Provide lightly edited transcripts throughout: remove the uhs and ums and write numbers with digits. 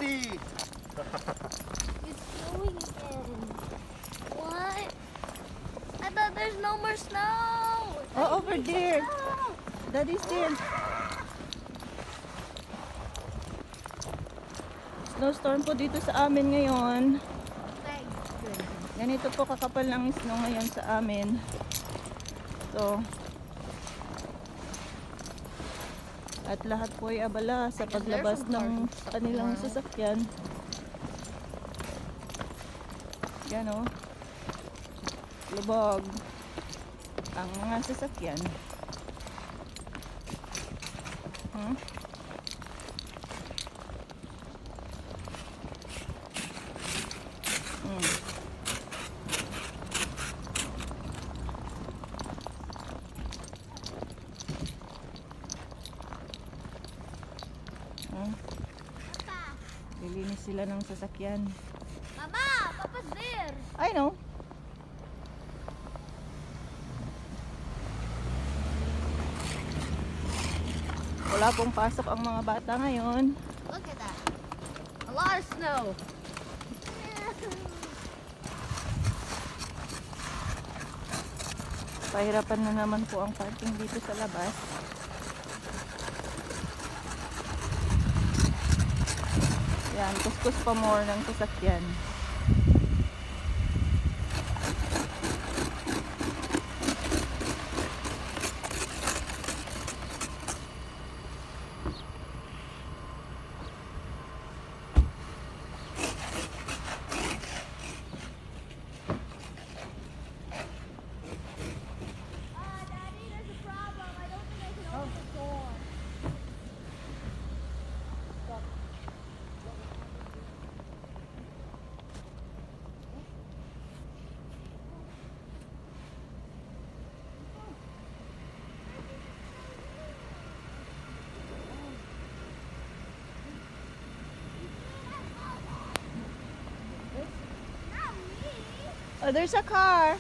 see. It's snowing again. What? I thought there's no more snow. Oh, over there. Daddy's there. Snowstorm po dito sa amin ngayon. Ganito po kakapal ng snow ngayon sa amin. So, at lahat po ay abala sa paglabas ng kanilang sasakyan. Yan o. Lubog ang mga sasakyan. Hmm? Hmm. Lilinis sila ng sasakyan. Mama, Papa's there. I know. Wala pong pasok ang mga bata ngayon. Look at that. A lot of snow. Pahirapan na naman po ang parking dito sa labas. Yan, kuskus pa more ng sasakyan. Daddy, there's a problem. I don't think I can open the door. Not me. Oh, there's a car.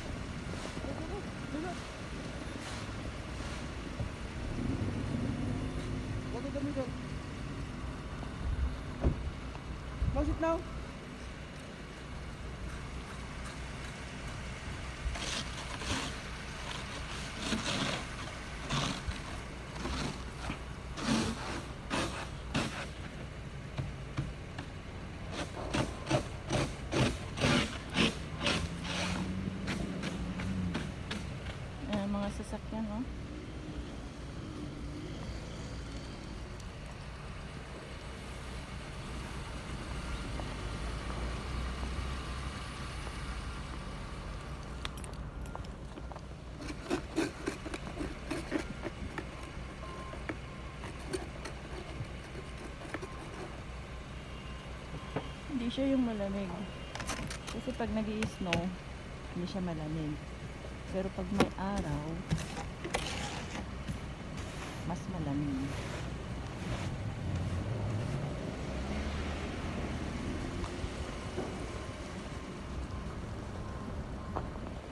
What is the middle? Close it now. Ayan, mga sasakyan, oh. Hindi siya yung malamig. Kasi pag nag-i-snow, hindi siya malamig. Pero pag may araw, mas malamig.